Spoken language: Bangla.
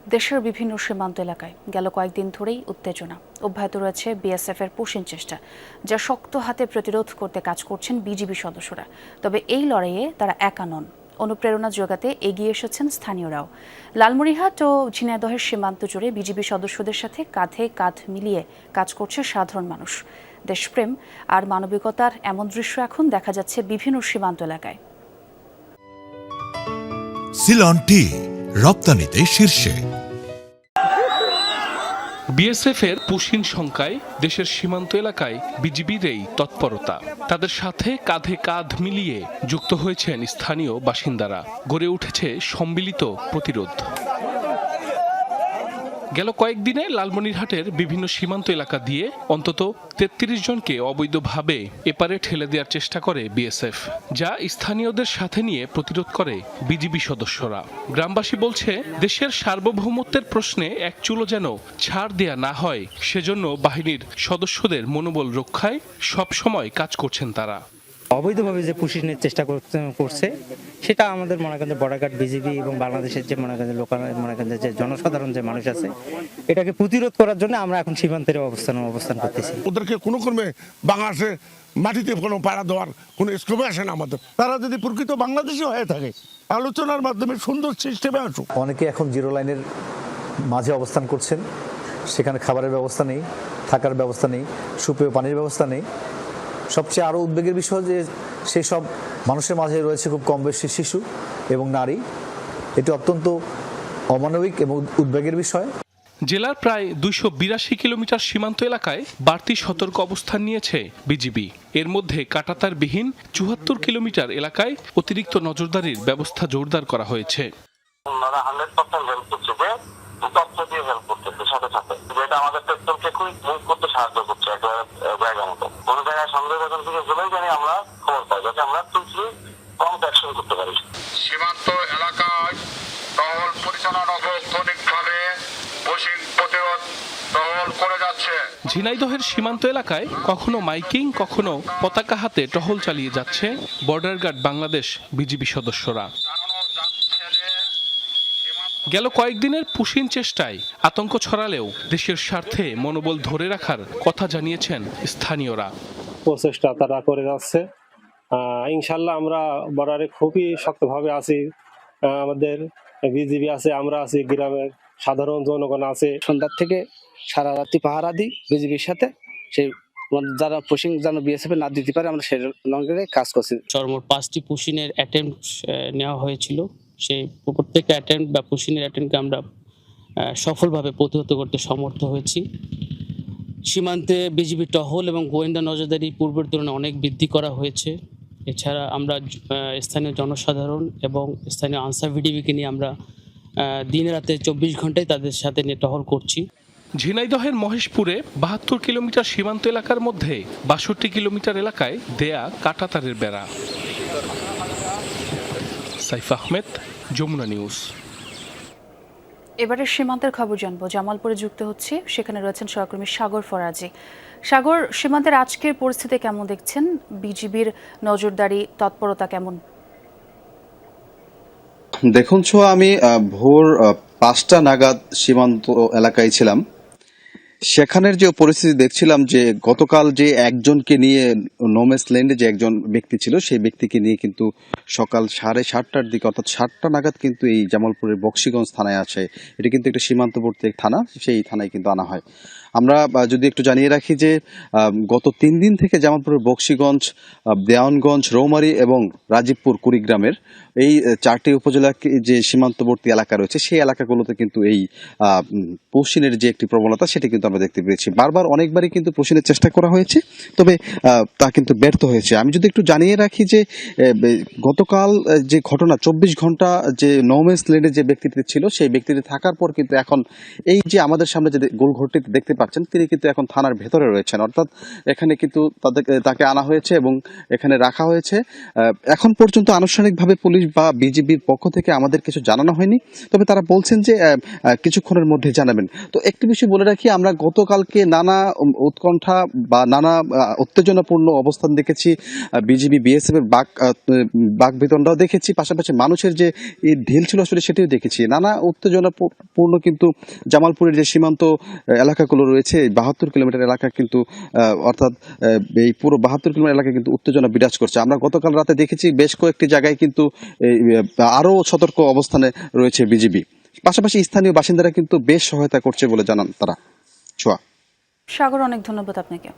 দেশের বিভিন্ন সীমান্ত এলাকায় গেল কয়েকদিন ধরেই উত্তেজনা অব্যাহত রয়েছে। বিএসএফের পুশিন চেষ্টা, যা শক্ত হাতে প্রতিরোধ করতে কাজ করছেন বিজিবি সদস্যরা। তবে এই লড়াইয়ে তারা একা নন, অনুপ্রেরণা যোগাতে এগিয়ে এসেছেন স্থানীয়রাও। লালমনিরহাট ও ঝিনাইদহের সীমান্ত জুড়ে বিজিবি সদস্যদের সাথে কাঁধে কাঁধ মিলিয়ে কাজ করছে সাধারণ মানুষ। দেশপ্রেম আর মানবিকতার এমন দৃশ্য এখন দেখা যাচ্ছে বিভিন্ন সীমান্ত এলাকায়। সিলন টি রপ্তানিতে শীর্ষে। বিএসএফের পুশিন সংখ্যায় দেশের সীমান্ত এলাকায় বিজিবির এই তৎপরতা। তাদের সাথে কাঁধে কাঁধ মিলিয়ে যুক্ত হয়েছেন স্থানীয় বাসিন্দারা। গড়ে উঠেছে সম্মিলিত প্রতিরোধ। গেল কয়েকদিনে লালমনিরহাটের বিভিন্ন সীমান্ত এলাকা দিয়ে অন্তত ৩৩ জনকে অবৈধভাবে এপারে ঠেলে দেওয়ার চেষ্টা করে বিএসএফ, যা স্থানীয়দের সাথে নিয়ে প্রতিরোধ করে বিজিবি সদস্যরা। গ্রামবাসী বলছে, দেশের সার্বভৌমত্বের প্রশ্নে এক চুলো যেন ছাড় দেয়া না হয়, সেজন্য বাহিনীর সদস্যদের মনোবল রক্ষায় সবসময় কাজ করছেন তারা। অবৈধভাবে যে পুশিনের চেষ্টা করছে সেটা আমাদের মনে করেন বর্ডার গার্ড, বিজিবি এবং বাংলাদেশের যে মনে করেন লোকাল মনে করেন যে জনসাধারণ যে মানুষ আছে, এটাকে প্রতিরোধ করার জন্য আমরা এখন সীমান্তের অবস্থান করতেছি। ওদেরকে কোনো ক্রমে বাংলাদেশে মাটিতে কোনো পাড়া দেওয়ার কোনো স্কোপে আসে না আমাদের। তারা যদি প্রকৃত বাংলাদেশি হয়ে থাকে, আলোচনার মাধ্যমে সুন্দর সিস্টেমে আসুক। অনেকে এখন জিরো লাইনের মাঝে অবস্থান করছেন, সেখানে খাবারের ব্যবস্থা নেই, থাকার ব্যবস্থা নেই, সুপেয় পানির ব্যবস্থা নেই। সবচেয়ে আরও উদ্বেগের বিষয় যে সেই সব মানুষের মাঝে রয়েছে খুব কম বেশি শিশু এবং নারী। এটি অত্যন্ত অমানবিক এবং উদ্বেগের বিষয়। জেলার প্রায় ২৮২ কিলোমিটার সীমান্ত এলাকায় বাড়তি সতর্ক অবস্থান নিয়েছে বিজিবি। এর মধ্যে কাঁটাতারবিহীন ৭৪ কিলোমিটার এলাকায় অতিরিক্ত নজরদারির ব্যবস্থা জোরদার করা হয়েছে। ওনারা 100% হেল্প করছে, যে তথ্য দিয়ে হেল্প করতেছে সাথে সাথে, যেটা আমাদের পেট্রোলকে কুইক মুভ করতে সাহায্য করছে একটা জায়গা মতো। কোন জায়গায় সন্দেহভাজন থেকে জেলেই জানি আমরা খবর পাই, যাতে আমরা কুইকলি প্রম্পট অ্যাকশন করতে পারি। সীমান্ত এলাকায় টহল পরিচালনা তাৎক্ষণিকভাবে পুশিং প্রতিরোধ টহল করে যাচ্ছে। ঝিনাইদহের সীমান্ত এলাকায় কখনো মাইকিং, কখনো পতাকা হাতে টহল চালিয়ে যাচ্ছে বর্ডার গার্ড বাংলাদেশ বিজিবি সদস্যরা। গেল কয়েকদিনের পুশিন চেষ্টায় আতঙ্ক ছড়ালেও দেশের স্বার্থে মনোবল ধরে রাখার কথা জানিয়েছেন স্থানীয়রা। প্রচেষ্টা তারা করে যাচ্ছে। ইনশাল্লাহ আমরা বর্ডারে খুবই শক্তভাবে আছি। আমাদের বিজিবি আছে, আমরা আছি, গ্রামের সাধারণ জনগণ আছে। সন্ধ্যার থেকে সারা রাত্রি পাহারা দিই বিজিবির সাথে। সেই যারা পুশিং যেন বিএসএফ না দিতে পারে, আমরা সেই লঙ্গে কাজ করছি। সর্বমোট 5টি পুশিনের অ্যাটেম্প নেওয়া হয়েছিল। সেই প্রত্যেকটা অ্যাটেম্প বা পুশিনের অ্যাটেম্পকে আমরা সফলভাবে প্রতিহত করতে সমর্থ হয়েছি। সীমান্তে বিজিবি টহল এবং গোয়েন্দা নজরদারি পূর্বের তুলনায় অনেক বৃদ্ধি করা হয়েছে। এছাড়া আমরা স্থানীয় জনসাধারণ এবং স্থানীয় আনসার ভিডিবিকে নিয়ে আমরা দিনে রাতে 24 ঘন্টায় তাদের সাথে নিয়ে টহল করছি। ঝিনাইদহের মহেশপুরে 72 কিলোমিটার সীমান্ত এলাকার মধ্যে 62 কিলোমিটার এলাকায় দেয়া কাঁটাতারের বেড়া। সাইফ আহমেদ, যমুনা নিউজ। এবারে সীমান্তের খবর জানবো। জামালপুরে যুক্ত হচ্ছে, সেখানে রয়েছেন সহকর্মী সাগর ফরাজি। সাগর, সীমান্তের আজকের পরিস্থিতি কেমন দেখছেন? বিজিবির নজরদারি তৎপরতা কেমন? দেখুন ছোঁয়া, আমি ভোর 5টা নাগাদ সীমান্ত এলাকায় ছিলাম। সেখানের যে পরিস্থিতি দেখছিলাম, যে গতকাল যে একজনকে নিয়ে নোমেস ল্যান্ডে যে একজন ব্যক্তি ছিল, সেই ব্যক্তিকে নিয়ে কিন্তু সকাল 7:30টার দিকে, অর্থাৎ 7টা নাগাদ কিন্তু এই জামালপুরের বক্সিগঞ্জ থানায় আসে। এটি কিন্তু একটা সীমান্তবর্তী থানা, সেই থানায় কিন্তু আনা হয়। আমরা যদি একটু জানিয়ে রাখি যে গত 3 দিন থেকে জামালপুরের বক্সিগঞ্জ, দেওয়ানগঞ্জ, রৌমারী এবং রাজীবপুর কুড়িগ্রামের এই 4টি উপজেলা যে সীমান্তবর্তী এলাকা রয়েছে, সেই এলাকাগুলোতে কিন্তু এই পুশিনের যে একটি প্রবণতা, সেটি কিন্তু আমরা দেখতে পেয়েছি। বারবার অনেকবারই কিন্তু পুশিনের চেষ্টা করা হয়েছে, তবে তা কিন্তু ব্যর্থ হয়েছে। আমি যদি একটু জানিয়ে রাখি যে গতকাল যে ঘটনা, 24 ঘন্টা যে নোমেস ল্যান্ডে যে ব্যক্তিটি ছিল, সেই ব্যক্তিটি থাকার পর কিন্তু এখন এই যে আমাদের সামনে যে গোলঘরটি দেখতে পাচ্ছেন, তিনি কিন্তু এখন থানার ভেতরে রয়েছেন। অর্থাৎ এখানে কিন্তু তাকে আনা হয়েছে এবং এখানে রাখা হয়েছে। এখন পর্যন্ত আনুষ্ঠানিকভাবে পুলিশ বা বিজিবির পক্ষ থেকে আমাদের কিছু জানানো হয়নি, তবে তারা বলছেন যে কিছুক্ষণের মধ্যে জানাবেন। তো একটি বিষয় বলে রাখি, আমরা গতকালকে নানা উৎকণ্ঠা বা নানা উত্তেজনাপূর্ণ অবস্থান দেখেছি, বিজিবি বিএসএফ এর বাক বিতণ্ডাও দেখেছি, পাশাপাশি মানুষের যে ঢিল ছিল আসলে সেটিও দেখেছি। নানা উত্তেজনাপূর্ণ কিন্তু জামালপুরের যে সীমান্ত এলাকাগুলো রয়েছে, 72 কিলোমিটার এলাকা কিন্তু অর্থাৎ এই পুরো 72 কিলোমিটার এলাকা কিন্তু উত্তেজনা বিরাজ করছে। আমরা গতকাল রাতে দেখেছি বেশ কয়েকটি জায়গায় কিন্তু আরো সতর্ক অবস্থানে রয়েছে বিজিবি। পাশাপাশি স্থানীয় বাসিন্দারা কিন্তু বেশ সহায়তা করছে বলে জানান তারা। ছোয়া সাগর, অনেক ধন্যবাদ আপনাকে।